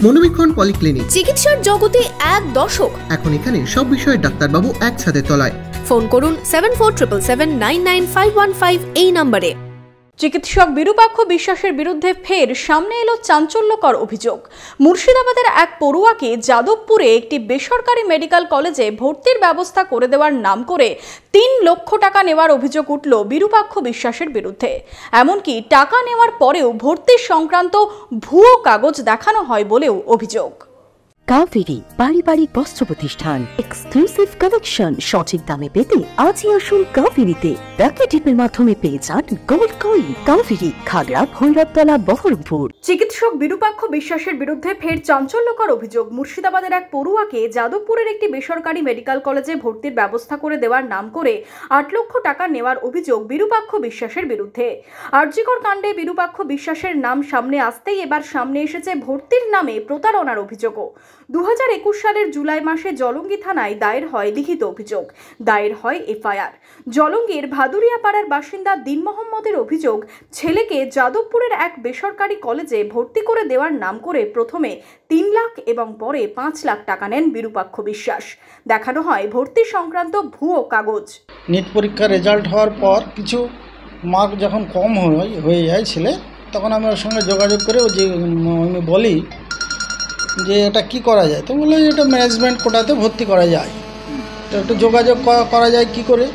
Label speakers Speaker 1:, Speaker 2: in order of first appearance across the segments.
Speaker 1: মনোবীক্ষণ polyclinic,
Speaker 2: চিকিৎসার জগতে এক দশক।
Speaker 1: এখন এখানে সব বিষয়ে ডাক্তারবাবু একসাথে তলায়।
Speaker 2: ফোন করুন 7477999515 এই নম্বরে।
Speaker 3: চিকিৎসক বিরূপাক্ষ বিশ্বাসের বিরুদ্ধে ফের সামনে এলো চাঞ্চল্যকর অভিযোগ। মুর্শিদাবাদের এক পড়ুয়াকে যাদবপুরে একটি বেসরকারি মেডিকেল কলেজে ভর্তির ব্যবস্থা করে দেওয়ার নাম করে ৩ লক্ষ টাকা নেওয়ার অভিযোগ উঠল বিরূপাক্ষ বিশ্বাসের বিরুদ্ধে। এমনকি টাকা নেওয়ার পরেও ভর্তি সংক্রান্ত ভুয়ো কাগজ দেখানো হয় বলেও অভিযোগ।
Speaker 4: কাভেরি পারিবারিক বস্ত্র প্রতিষ্ঠান, এক্সক্লুসিভ কালেকশন সঠিক দামে পেতে আজই আসুন কাভেরিতে। ব্যাকে টিপের মাধ্যমে পেয়ে যান গোল্ড কয়েন। কাভেরি, খাগড়া, ভৈরবতলা, বহরমপুর।
Speaker 3: চিকিৎসক বিরূপাক্ষ বিশ্বাসের বিরুদ্ধে ফের চাঞ্চল্যকর অভিযোগ। মুর্শিদাবাদের এক পড়ুয়াকে যাদবপুরের একটি বেসরকারি মেডিকেল কলেজে ভর্তির ব্যবস্থা করে দেওয়ার নাম করে ৮ লক্ষ টাকা নেওয়ার অভিযোগ বিরূপাক্ষ বিশ্বাসের বিরুদ্ধে। আরজিকর কাণ্ডে বিরূপাক্ষ বিশ্বাসের নাম সামনে আসতেই এবার সামনে এসেছে ভর্তির নামে প্রতারণার অভিযোগও। 2021 সালের জুলাই মাসে জলঙ্গি থানায় দায়ের হয় লিখিত অভিযোগ, দায়ের হয় এফআইআর। জলঙ্গির ভাদুরিয়াপাড়ার বাসিন্দা দিন মোহাম্মদের অভিযোগ, ছেলেকে যাদবপুরের এক বেসরকারি কলেজে ভর্তি করে দেওয়ার নাম করে প্রথমে ৩ লাখ এবং পরে 5 লাখ টাকা নেন বিরূপাক্ষ বিশ্বাস। দেখানো হয় ভর্তি সংক্রান্ত ভুয়ো কাগজ।
Speaker 5: নিট পরীক্ষার রেজাল্ট হওয়ার পর কিছু মার্ক যখন কম হয়ে যায় ছেলে, তখন আমি ওর সঙ্গে যোগাযোগ করে আমি বলি যে এটা কি করা যায়। তো বললো এটা ম্যানেজমেন্ট কোটাতে ভর্তি করা যায়। তো একটু যোগাযোগ করা যায় কি করে।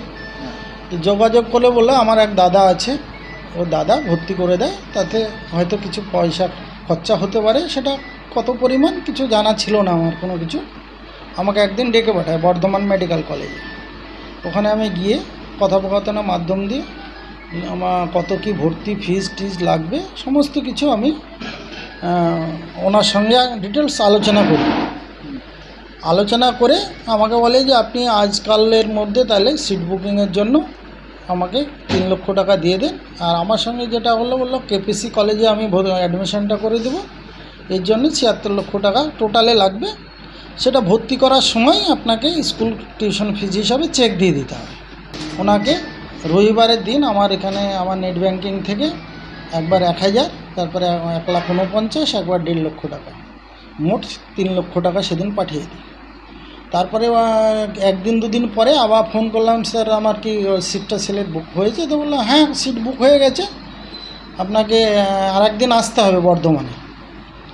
Speaker 5: যোগাযোগ করলে বললো আমার এক দাদা আছে, ও দাদা ভর্তি করে দেয়, তাতে হয়তো কিছু পয়সা খরচা হতে পারে, সেটা কত পরিমাণ কিছু জানা ছিল না আমার কোনো কিছু। আমাকে একদিন ডেকে পাঠায় বর্ধমান মেডিকেল কলেজে। ওখানে আমি গিয়ে কথোপকথনের মাধ্যম দিয়ে আমার কত কি ভর্তি ফিজ টিজ লাগবে সমস্ত কিছু আমি ওনার সঙ্গে ডিটেলস আলোচনা করে আমাকে বলে যে আপনি আজকালের মধ্যে তাহলে সিট বুকিংয়ের জন্য আমাকে ৩ লক্ষ টাকা দিয়ে দেন। আর আমার সঙ্গে যেটা বললো কেপিসি কলেজে আমি অ্যাডমিশনটা করে দেবো, এর জন্য ৭৬ লক্ষ টাকা টোটালে লাগবে। সেটা ভর্তি করার সময় আপনাকে স্কুল টিউশন ফিজ হিসাবে চেক দিয়ে দিতে হবে। ওনাকে রবিবারের দিন আমার এখানে আমার নেট ব্যাঙ্কিং থেকে একবার ১,০০০, তারপরে ১,৪৯,০০০, একবার ১.৫ লক্ষ টাকা, মোট ৩ লক্ষ টাকা সেদিন পাঠিয়ে দিই। তারপরে একদিন দুদিন পরে আবার ফোন করলাম, স্যার আমার কি সিটটা ছেলের বুক হয়েছে? তো বললাম হ্যাঁ সিট বুক হয়ে গেছে, আপনাকে আর একদিন আসতে হবে বর্ধমানে।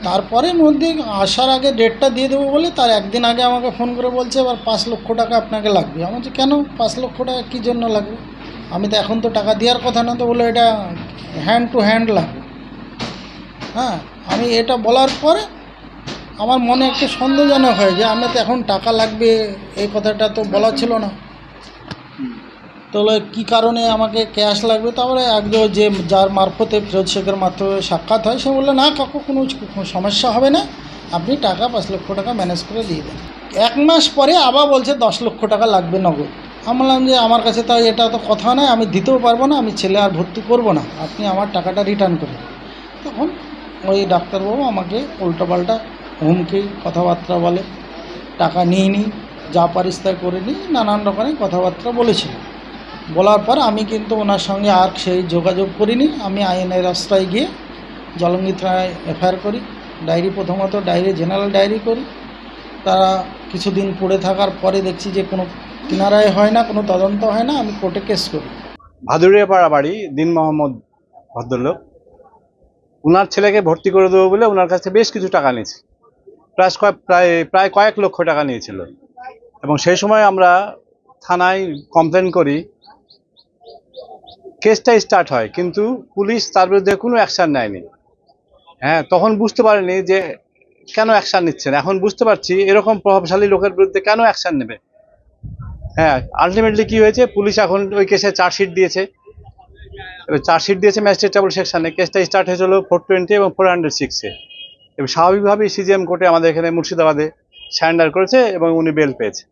Speaker 5: তারপরে মধ্যে আসার আগে ডেটটা দিয়ে দেবো বলে তার একদিন আগে আমাকে ফোন করে বলছে এবার ৫ লক্ষ টাকা আপনাকে লাগবে। আমি বলছি কেন ৫ লক্ষ টাকা কী জন্য লাগবে? আমি তো এখন তো টাকা দেওয়ার কথা না। তো বললো এটা হ্যান্ড টু হ্যান্ড লাগবে। হ্যাঁ, আমি এটা বলার পরে আমার মনে একটু সন্দেহজনক হয় যে আমি তো এখন টাকা লাগবে এই কথাটা তো বলা ছিল না। তো কী কারণে আমাকে ক্যাশ লাগবে? তারপরে একজন যে যার মারফতে ফিরোজ শেখের মাধ্যমে সাক্ষাৎ হয়, সে বললো না কাকু কোনো সমস্যা হবে না, আপনি টাকা ৫ লক্ষ টাকা ম্যানেজ করে দিয়ে দেন। 1 মাস পরে আবার বলছে 10 লক্ষ টাকা লাগবে নগদ। আমি বললাম যে আমার কাছে তো এটা তো কথা নয়, আমি দিতেও পারবো না, আমি ছেলে আর ভর্তি করবো না, আপনি আমার টাকাটা রিটার্ন করুন। তখন ওই ডাক্তারবাবু আমাকে উল্টোপাল্টা হুমকি কথাবার্তা বলে, টাকা নিই যা পারিস তাই করে নিই, নানান রকমের কথাবার্তা বলেছিল। বলার পর আমি কিন্তু ওনার সঙ্গে আর সেই যোগাযোগ করিনি। আমি আইনের আশ্রয় গিয়ে জলঙ্গি থানায় এফআইআর করি, প্রথমত জেনারেল ডায়েরি করি। তারা কিছুদিন পড়ে থাকার পরে দেখছি যে কোনো কিনারায় হয় না, কোনো তদন্ত হয় না, আমি কোর্টে কেস করি।
Speaker 6: ভাদুরিয়াপাড়া বাড়ি, দিন মোহাম্মদ ভদ্রলোক, ওনার ছেলেকে ভর্তি করে দেবো বলে ওনার কাছে বেশ কিছু টাকা নিয়েছে, প্রায় কয়েক লক্ষ টাকা নিয়েছিল। এবং সেই সময় আমরা থানায় কমপ্লেন করি, কেসটা স্টার্ট হয়, কিন্তু পুলিশ তার বিরুদ্ধে কোনো অ্যাকশান নেয়নি। হ্যাঁ, তখন বুঝতে পারিনি যে কেন অ্যাকশান নিচ্ছেন। এখন বুঝতে পারছি এরকম প্রভাবশালী লোকের বিরুদ্ধে কেন অ্যাকশান নেবে। হ্যাঁ, আলটিমেটলি কি হয়েছে, পুলিশ এখন ওই কেসে চার্জশিট দিয়েছে। ম্যাজিস্ট্রেট ট্রাইব্যুনাল সেকশনে। কেসটা স্টার্ট হয়েছিল 420 এবং 406-এ। এবং স্বাভাবিকভাবেই সিজিএম কোর্টে আমাদের এখানে মুর্শিদাবাদে সারেন্ডার করেছে এবং উনি বেল পেয়েছে।